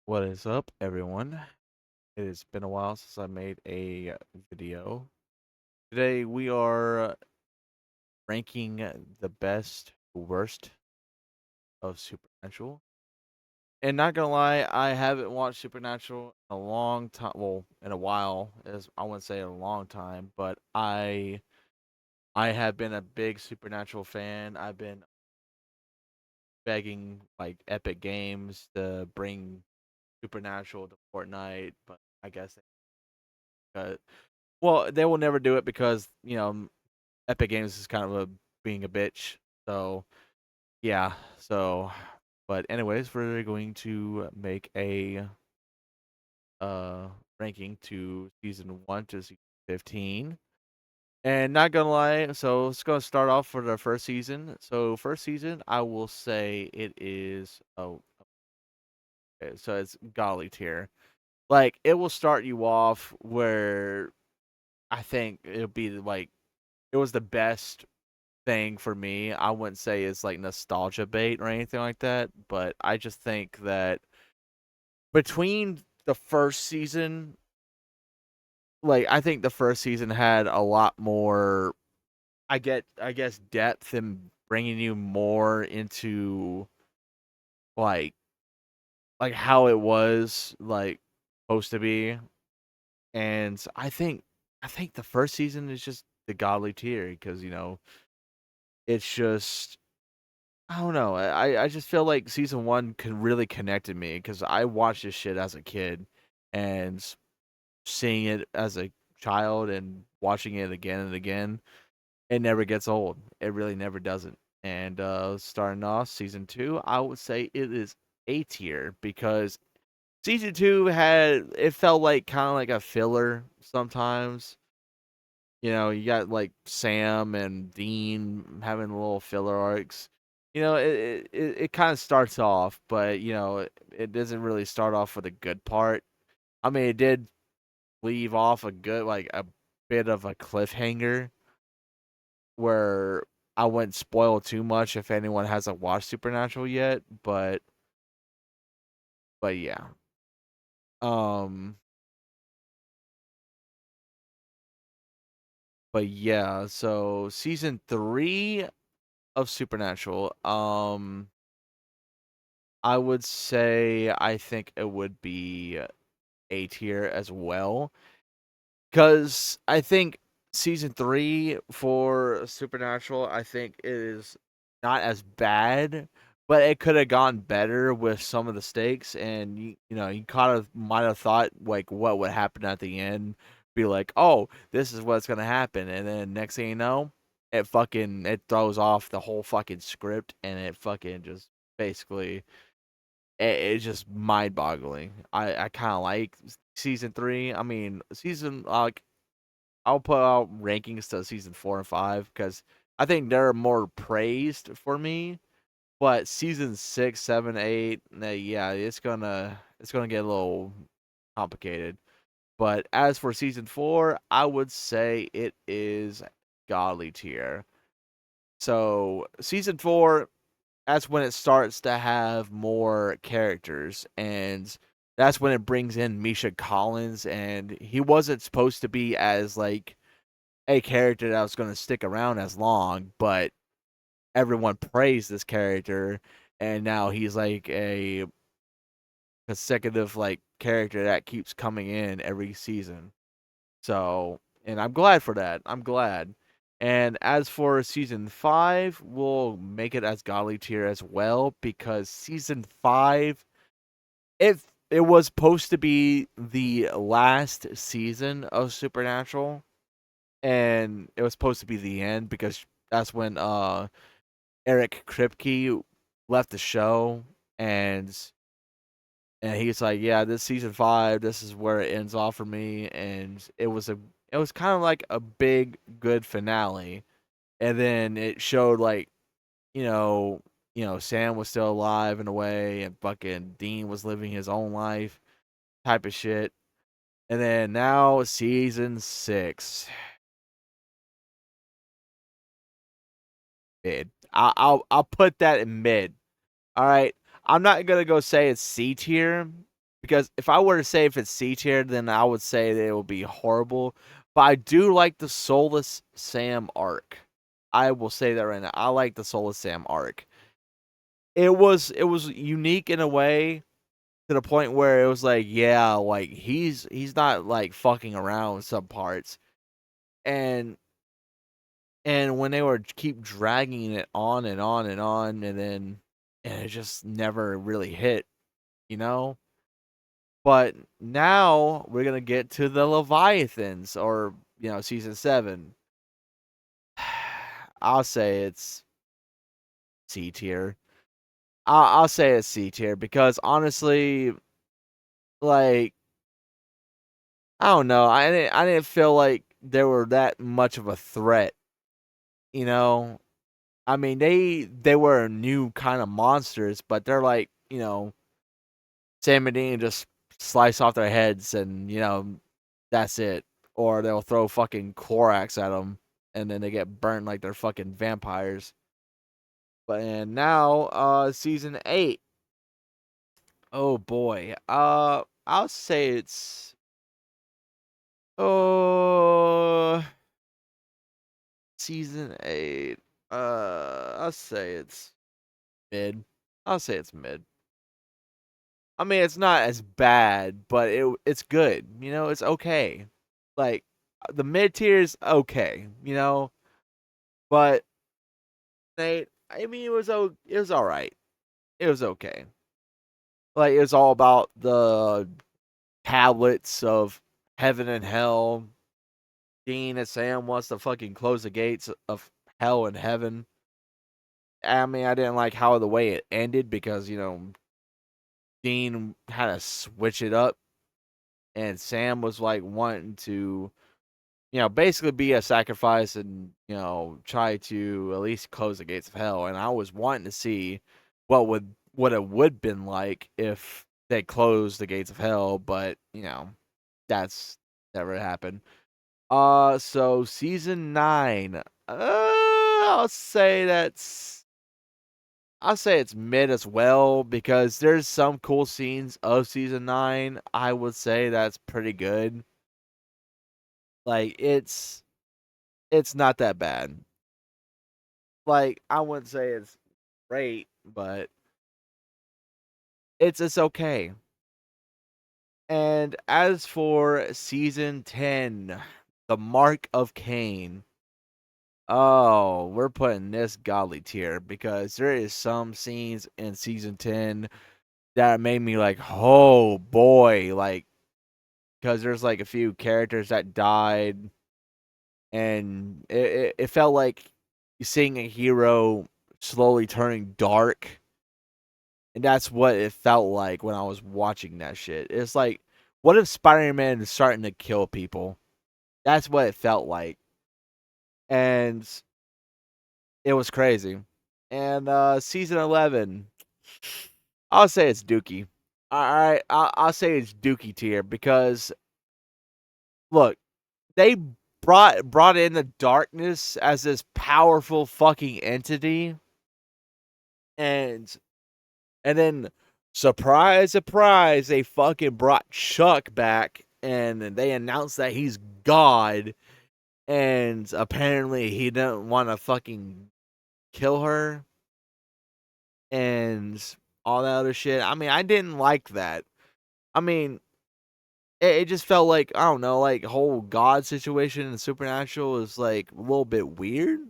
What is up, everyone? It has been a while since I made a video. Today we are ranking the best worst of Supernatural. And not gonna lie, I haven't watched Supernatural in a long time. Well, in a while, as I wouldn't say a long time, but I have been a big Supernatural fan. I've been begging like Epic Games to bring Supernatural to Fortnite, but I guess well, they will never do it because Epic Games is kind of being a bitch. So yeah. But anyways, we're going to make a uh ranking to season 1 to season 15. And not gonna lie, so it's gonna start off for the first season. So first season, I will say it is okay, so it's Golly tier. Like it will start you off where I think it'll be like it was the best thing for me. I wouldn't say it's like nostalgia bait or anything like that, but I just think that between the first season, like I think the first season had a lot more I guess depth and bringing you more into like how it was like supposed to be. And I think the first season is just the godly tier because it's just I don't know. I just feel like season one could really connected me because I watched this shit as a kid, and seeing it as a child and watching it again and again, it never gets old. It really never doesn't. And starting off season two, I would say it is A tier because season two had it felt like kind of like a filler sometimes. You got like Sam and Dean having little filler arcs. It kind of starts off, but it doesn't really start off with a good part. I mean, it did leave off a good like a bit of a cliffhanger where I wouldn't spoil too much if anyone hasn't watched Supernatural yet, but yeah. Um but yeah, so season 3 of Supernatural, I would say I think it would be A tier as well. Because I think season 3 for Supernatural, I think is not as bad, but it could have gone better with some of the stakes. And, you kind of might have thought, like, what would happen at the end. Be like, oh, this is what's going to happen. And then next thing you know, it throws off the whole fucking script and it fucking just basically it's just mind boggling. I kind of like season 3. I mean, season like I'll put out rankings to season 4 and 5 because I think they're more praised for me. But season 6, 7, 8, yeah, it's gonna get a little complicated. But as for season 4, I would say it is godly tier. So season 4, that's when it starts to have more characters, and that's when it brings in Misha Collins, and he wasn't supposed to be as like a character that was going to stick around as long, but everyone praised this character, and now he's like a consecutive like character that keeps coming in every season. So, and I'm glad for that. I'm glad. And as for season 5, we'll make it as godly tier as well because season 5, if it was supposed to be the last season of Supernatural, and it was supposed to be the end because that's when Eric Kripke left the show, and he's like, yeah, this season 5, this is where it ends off for me, and it was kind of like a big good finale, and then it showed like you know Sam was still alive in a way, and fucking Dean was living his own life, type of shit, and then now season 6, mid. I'll put that in mid. All right, I'm not gonna go say it's C tier Because if I were to say if it's C tier, then I would say that it would be horrible. But I do like the Soulless Sam arc. I will say that right now. I like the Soulless Sam arc. It was unique in a way to the point where it was like, yeah, like he's not like fucking around with some parts. And when they were keep dragging it on and on and on and it just never really hit, you know? But now we're gonna get to the Leviathans, or season 7. I'll say it's C tier. I'll say it's C tier because honestly, like I don't know, I didn't feel like they were that much of a threat. You know, I mean they were new kind of monsters, but they're like Sam and Dean just slice off their heads and that's it. Or they'll throw fucking Clorox at them and then they get burnt like they're fucking vampires. But and now, season 8. Oh boy. I'll say it's oh season 8. I'll say it's mid. I'll say it's mid. I mean, it's not as bad, but it's good. It's okay. Like the mid tier's okay. But Nate, I mean, it was all right. It was okay. Like it was all about the tablets of heaven and hell. Dean and Sam wants to fucking close the gates of hell and heaven. I mean, I didn't like how the way it ended because Dean had to switch it up, and Sam was like wanting to basically be a sacrifice and try to at least close the gates of hell. And I was wanting to see what it would been like if they closed the gates of hell, but that's never happened. So season 9, I'll say it's mid as well because there's some cool scenes of season 9. I would say that's pretty good. Like it's not that bad. Like I wouldn't say it's great, but it's okay. And as for season 10, The Mark of Cain. Oh, we're putting this godly tier because there is some scenes in season 10 that made me like, oh boy, like because there's like a few characters that died, and it felt like seeing a hero slowly turning dark. And that's what it felt like when I was watching that shit. It's like, what if Spider-Man is starting to kill people? That's what it felt like. And it was crazy. And season 11, I'll say it's Dookie. All right, I'll say it's Dookie tier because look, they brought in the darkness as this powerful fucking entity, and then surprise, surprise, they fucking brought Chuck back, and they announced that he's God, and apparently he didn't want to fucking kill her and all that other shit. I mean, I didn't like that. I mean, it just felt like, I don't know, like whole God situation in Supernatural is like a little bit weird.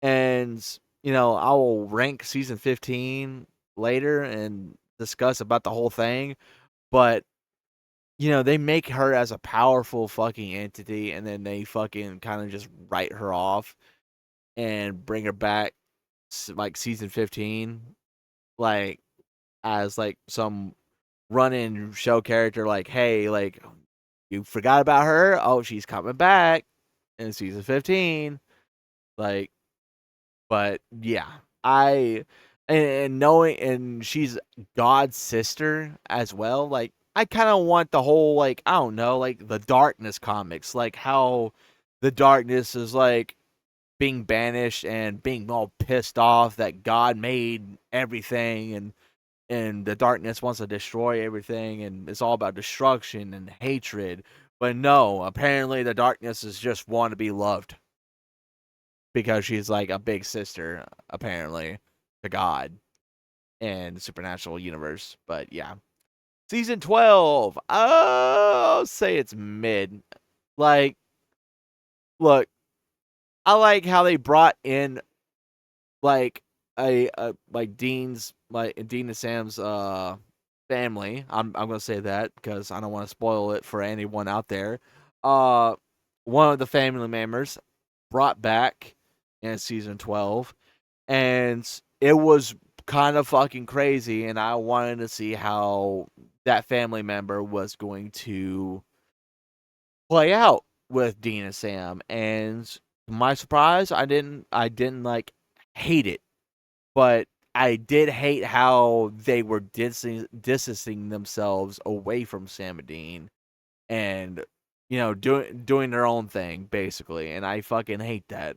And I will rank season 15 later and discuss about the whole thing. But they make her as a powerful fucking entity, and then they fucking kind of just write her off and bring her back like season 15, like as like some run-in show character. Like, hey, like you forgot about her? Oh, she's coming back in season 15. Like, but yeah, I and knowing and she's God's sister as well. Like I kind of want the whole like I don't know like the Darkness comics, like how the Darkness is like being banished and being all pissed off that God made everything, and and the darkness wants to destroy everything, and it's all about destruction and hatred. But no, apparently the darkness is just want to be loved because she's like a big sister, apparently, to God and the supernatural universe. But yeah, season 12. I'll say it's mid. Like, look, I like how they brought in like a like Dean and Sam's family. I'm gonna say that because I don't want to spoil it for anyone out there. Uh, one of the family members brought back in season 12, and it was kind of fucking crazy. And I wanted to see how that family member was going to play out with Dean and Sam. And to my surprise, I didn't like hate it, but I did hate how they were distancing themselves away from Sam and Dean, and doing their own thing basically, and I fucking hate that.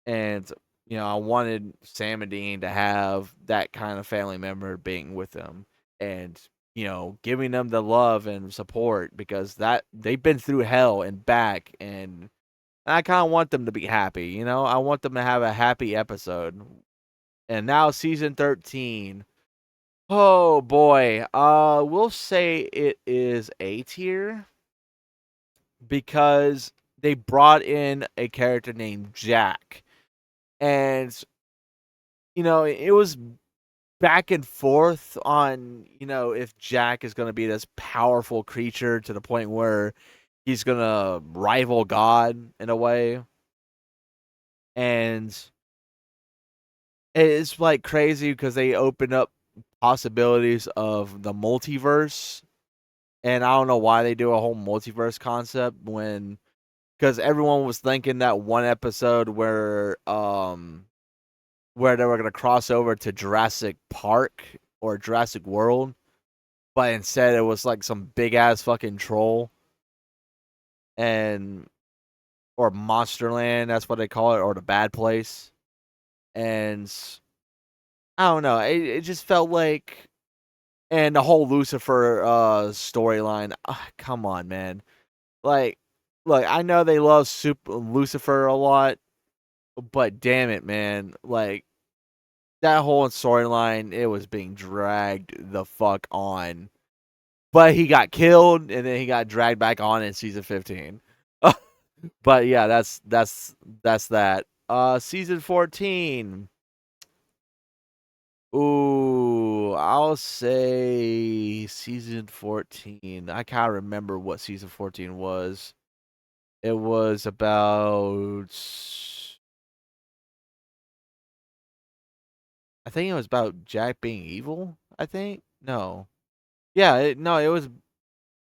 And I wanted Sam and Dean to have that kind of family member being with them, and giving them the love and support because that they've been through hell and back, and I kind of want them to be happy. I want them to have a happy episode. And now season 13. Oh boy. We'll say it is A tier because they brought in a character named Jack. And it was back and forth on, if Jack is going to be this powerful creature to the point where he's going to rival God in a way. And it's like crazy because they open up possibilities of the multiverse, and I don't know why they do a whole multiverse concept because everyone was thinking that one episode where they were gonna cross over to Jurassic Park or Jurassic World, but instead it was like some big ass fucking troll and or Monsterland, that's what they call it, or the Bad Place, and I don't know, it just felt like. And the whole Lucifer storyline, come on, man. Like, look, I know they love Lucifer a lot, but damn it, man. Like, that whole storyline, it was being dragged the fuck on. But he got killed, and then he got dragged back on in season 15. But yeah, that's that. Season 14. Ooh, I'll say season 14. I can't remember what season 14 was. It was about. I think it was about Jack being evil. I think. No. Yeah, no, it was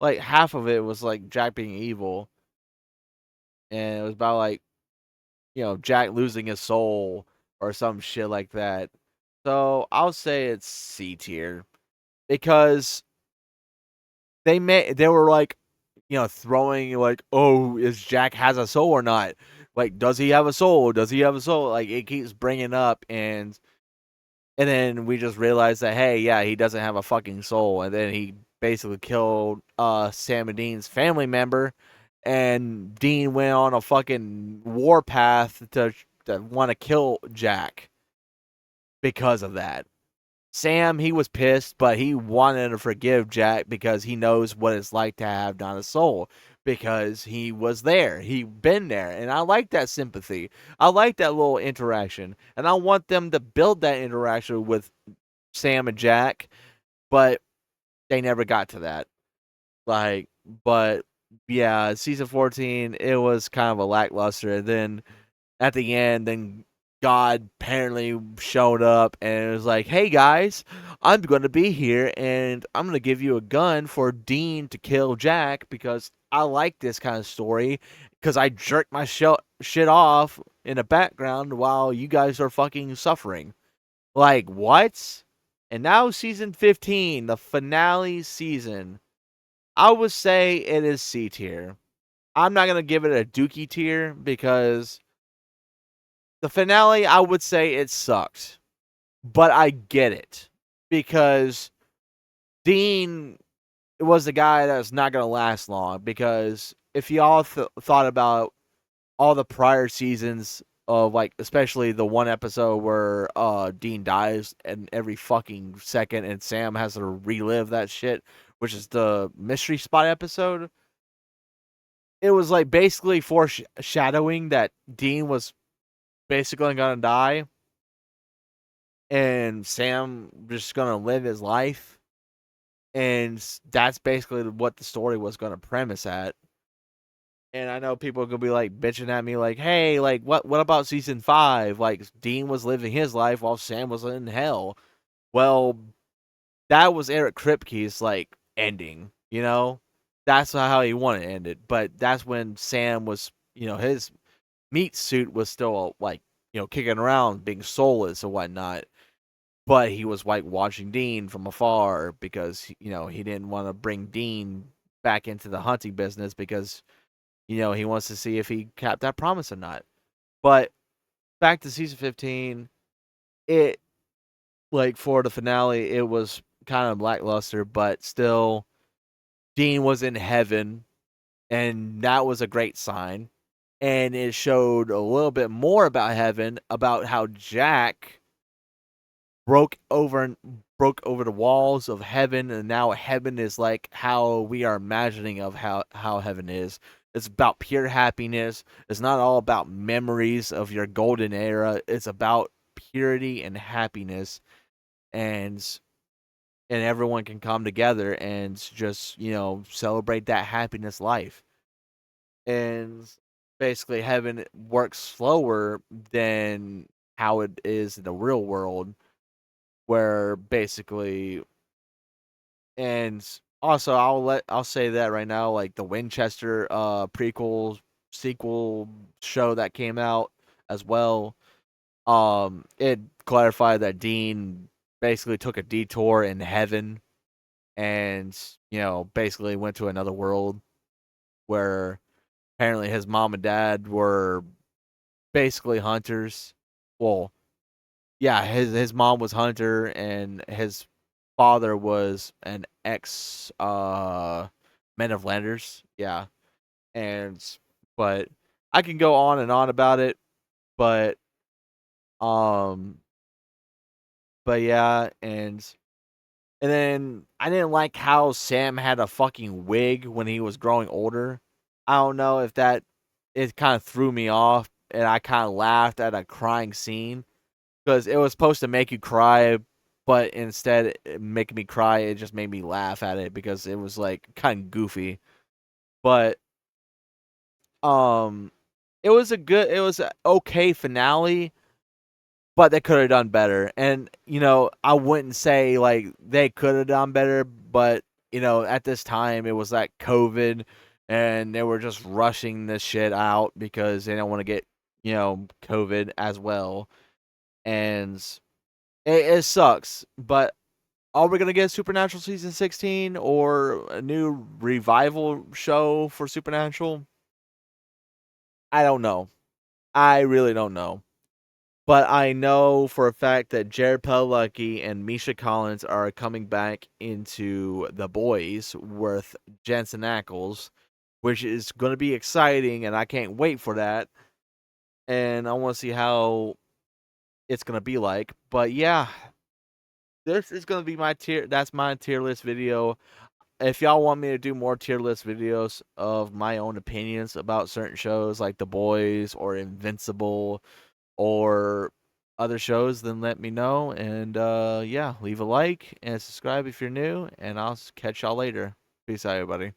like half of it was like Jack being evil. And it was about like, Jack losing his soul or some shit like that. So I'll say it's C tier because they were like, throwing like, oh, is Jack has a soul or not? Like, does he have a soul? Does he have a soul? Like, it keeps bringing up, and then we just realized that, hey, yeah, he doesn't have a fucking soul, and then he basically killed Sam and Dean's family member, and Dean went on a fucking warpath to want to kill Jack because of that. Sam, he was pissed, but he wanted to forgive Jack because he knows what it's like to have not a soul. Because he was there, he been there, and I like that sympathy. I like that little interaction, and I want them to build that interaction with Sam and Jack, but they never got to that. Like, but yeah, season 14, it was kind of a lackluster, and then at the end, then God apparently showed up and it was like, hey guys, I'm going to be here and I'm going to give you a gun for Dean to kill Jack because I like this kind of story because I jerked my shit off in the background while you guys are fucking suffering. Like, what? And now season 15, the finale season. I would say it is C tier. I'm not going to give it a Dookie tier because the finale, I would say it sucked, but I get it because Dean was the guy that's not going to last long. Because if y'all thought about all the prior seasons of, like, especially the one episode where Dean dies and every fucking second and Sam has to relive that shit, which is the mystery spot episode, it was like basically foreshadowing that Dean was basically gonna die and Sam just gonna live his life, and that's basically what the story was gonna premise at. And I know people are gonna be like bitching at me, like, "Hey, like, what about season 5? Like, Dean was living his life while Sam was in hell." Well, that was Eric Kripke's like ending, you know. That's how he wanted to end it, but that's when Sam was, his meat suit was still like, kicking around, being soulless and whatnot. But he was like watching Dean from afar because he didn't want to bring Dean back into the hunting business because he wants to see if he kept that promise or not. But back to season 15, it, like, for the finale, it was kind of lackluster, but still, Dean was in heaven, and that was a great sign. And it showed a little bit more about heaven, about how Jack broke over broke over the walls of heaven, and now heaven is like how we are imagining of how heaven is. It's about pure happiness. It's not all about memories of your golden era. It's about purity and happiness, and everyone can come together and just celebrate that happiness life. And basically heaven works slower than how it is in the real world, where basically, and also I'll say that right now, like the Winchester prequel sequel show that came out as well, it clarified that Dean basically took a detour in heaven and basically went to another world where apparently his mom and dad were basically hunters. Well, yeah, his mom was hunter and his father was an ex Men of Landers. Yeah. And but I can go on and on about it, but um yeah, and then I didn't like how Sam had a fucking wig when he was growing older. I don't know if that, it kind of threw me off, and I kind of laughed at a crying scene because it was supposed to make you cry, but instead it making me cry, it just made me laugh at it because it was like kind of goofy. But um, it was a okay finale, but they could have done better. And I wouldn't say like they could have done better, but at this time it was like COVID, and they were just rushing this shit out because they don't want to get COVID as well, and it sucks. But are we gonna get Supernatural season 16 or a new revival show for Supernatural? I don't know. I really don't know. But I know for a fact that Jared Padalecki and Misha Collins are coming back into The Boys with Jensen Ackles, which is going to be exciting, and I can't wait for that. And I want to see how it's going to be like. But yeah, this is going to be my tier. That's my tier list video. If y'all want me to do more tier list videos of my own opinions about certain shows like The Boys or Invincible or other shows, then let me know. And yeah, leave a like and subscribe if you're new, and I'll catch y'all later. Peace out, everybody.